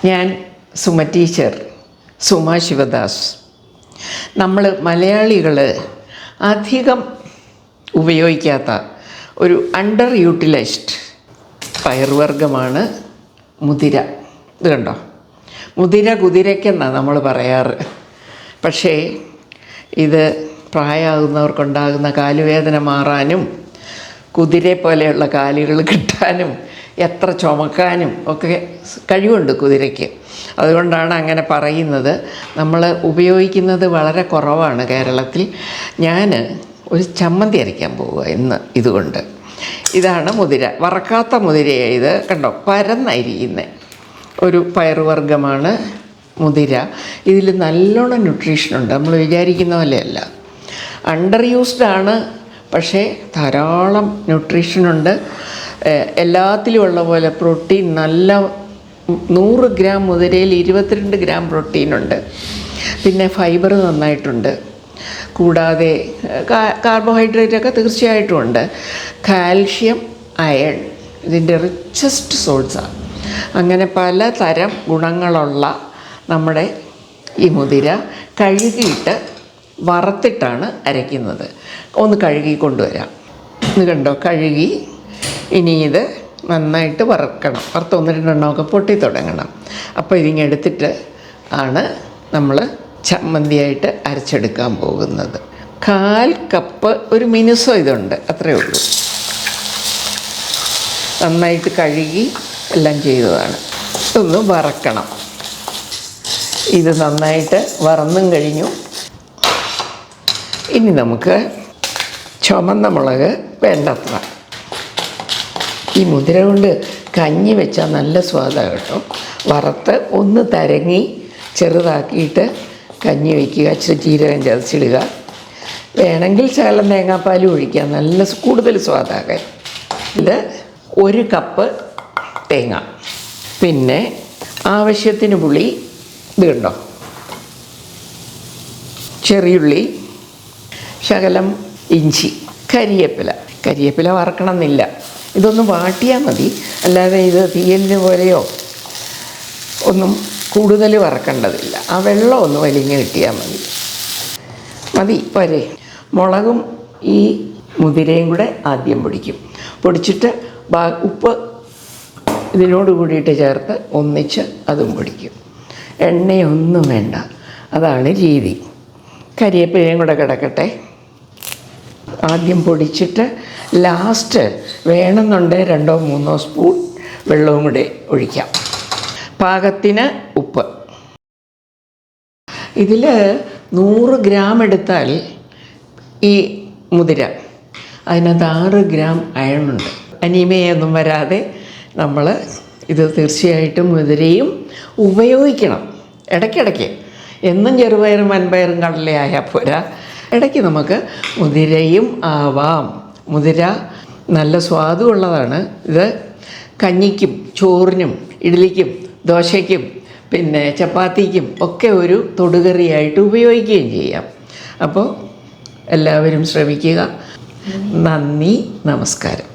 ഞാൻ സുമ ടീച്ചർ, സുമ ശിവദാസ്. നമ്മൾ മലയാളികൾ അധികം ഉപയോഗിക്കാത്ത ഒരു അണ്ടർ യൂട്ടിലൈസ്ഡ് പയറുവർഗ്ഗമാണ് മുതിര. ഇത് കണ്ടോ, മുതിര കുതിരയ്ക്കെന്നാണ് നമ്മൾ പറയാറ്. പക്ഷേ ഇത് പ്രായമാകുന്നവർക്കുണ്ടാകുന്ന കാലുവേദന മാറാനും കുതിരയെ പോലെയുള്ള കാലുകൾ കിട്ടാനും എത്ര ചുമക്കാനും ഒക്കെ കഴിവുണ്ട് കുതിരയ്ക്ക്. അതുകൊണ്ടാണ് അങ്ങനെ പറയുന്നത്. നമ്മൾ ഉപയോഗിക്കുന്നത് വളരെ കുറവാണ് കേരളത്തിൽ. ഞാൻ ഒരു ചമ്മന്തി അരയ്ക്കാൻ പോവുക ഇന്ന് ഇതുകൊണ്ട്. ഇതാണ് മുതിര, വറക്കാത്ത മുതിരയാണ് ഇത്. കണ്ടോ, പരന്നായിരിക്കുന്നത് ഒരു പയറുവർഗ്ഗമാണ് മുതിര. ഇതിൽ നല്ലോണം ന്യൂട്രീഷനുണ്ട്, നമ്മൾ വിചാരിക്കുന്ന പോലെയല്ല. അണ്ടർ യൂസ്ഡ് ആണ്, പക്ഷേ ധാരാളം ന്യൂട്രീഷനുണ്ട്. എല്ലാത്തിലും ഉള്ള പോലെ പ്രോട്ടീൻ, നല്ല 100 ഗ്രാം മുതിരയിൽ 22 ഗ്രാം പ്രോട്ടീനുണ്ട്. പിന്നെ ഫൈബർ നന്നായിട്ടുണ്ട്. കൂടാതെ കാർബോഹൈഡ്രേറ്റൊക്കെ തീർച്ചയായിട്ടും ഉണ്ട്. കാൽഷ്യം, അയൺ ഇതിൻ്റെ റിച്ചസ്റ്റ് സോഴ്സാണ്. അങ്ങനെ പലതരം ഗുണങ്ങളുള്ള നമ്മുടെ ഈ മുതിര കഴുകിയിട്ട് വറുത്തിട്ടാണ് അരയ്ക്കുന്നത്. ഒന്ന് കഴുകി കൊണ്ടുവരാം. ഇത് കണ്ടോ, കഴുകി. ഇനി ഇത് നന്നായിട്ട് വറുക്കണം. വറുത്ത് 1-2 എണ്ണമൊക്കെ പൊട്ടി തുടങ്ങണം. അപ്പോൾ ഇതിങ്ങെടുത്തിട്ട് ആണ് നമ്മൾ ചമ്മന്തിയായിട്ട് അരച്ചെടുക്കാൻ പോകുന്നത്. 1/4 കപ്പ് ഒരു മിനുസോ ഇതുണ്ട്, അത്രയേ ഉള്ളൂ. നന്നായിട്ട് കഴുകി എല്ലാം ചെയ്തതാണ്. ഇതൊന്ന് വറക്കണം. ഇത് നന്നായിട്ട് വറന്നും കഴിഞ്ഞു. ഇനി നമുക്ക് ചുമന്ന മുളക് വേണ്ടത്ര. ഈ മുതിര കൊണ്ട് കഞ്ഞി വെച്ചാൽ നല്ല സ്വാദാണ് കേട്ടോ. വറുത്ത് ഒന്ന് തരങ്ങി ചെറുതാക്കിയിട്ട് കഞ്ഞി വയ്ക്കുക. ഇച്ചിരി ജീരകം ചതച്ചിടുക. വേണമെങ്കിൽ ശകലം തേങ്ങാപ്പാലും ഒഴിക്കുക, നല്ല കൂടുതൽ സ്വാദാകാൻ. ഇത് 1 കപ്പ് തേങ്ങ, പിന്നെ ആവശ്യത്തിന് പുളി. ഇത് കണ്ടോ, ചെറിയുള്ളി, ശകലം ഇഞ്ചി, കരിയേപ്പില വറക്കണമെന്നില്ല. ഇതൊന്ന് വാട്ടിയാൽ മതി, അല്ലാതെ ഇത് തീയലിന് പോലെയോ ഒന്നും കൂടുതൽ വറക്കേണ്ടതില്ല. ആ വെള്ളം ഒന്ന് വലിഞ്ഞ് കിട്ടിയാൽ മതി പോരെ. മുളകും ഈ മുതിരയും കൂടെ ആദ്യം പൊടിച്ചിട്ട് ഉപ്പ് ഇതിനോട് കൂടിയിട്ട് ചേർത്ത് ഒന്നിച്ച് അതും പൊടിക്കും. എണ്ണയൊന്നും വേണ്ട, അതാണ് രീതി. കരിയേപ്പിലയും കൂടെ കിടക്കട്ടെ. ആദ്യം പൊടിച്ചിട്ട് ലാസ്റ്റ് വേണമെന്നുണ്ടെങ്കിൽ 2-3 സ്പൂൺ വെള്ളവും കൂടെ ഒഴിക്കാം. പാകത്തിന് ഉപ്പ്. ഇതിൽ 100 ഗ്രാം എടുത്താൽ ഈ മുതിര, അതിനകത്ത് 6 ഗ്രാം അയണുണ്ട്. അനീമിയൊന്നും വരാതെ നമ്മൾ ഇത് തീർച്ചയായിട്ടും മുതിരയും ഉപയോഗിക്കണം. ഇടയ്ക്കിടയ്ക്ക് എന്നും ചെറുപയറും വൻപയറും കടലയായാൽ പോരാ, ഇടയ്ക്ക് നമുക്ക് മുതിരയും ആവാം. മുതിര നല്ല സ്വാദുള്ളതാണ്. ഇത് കഞ്ഞിക്കും ചോറിനും ഇഡ്ഡലിക്കും ദോശയ്ക്കും പിന്നെ ചപ്പാത്തിക്കും ഒക്കെ ഒരു തൊടുകറിയായിട്ട് ഉപയോഗിക്കുകയും ചെയ്യാം. അപ്പോൾ എല്ലാവരും ശ്രമിക്കുക. നന്ദി, നമസ്കാരം.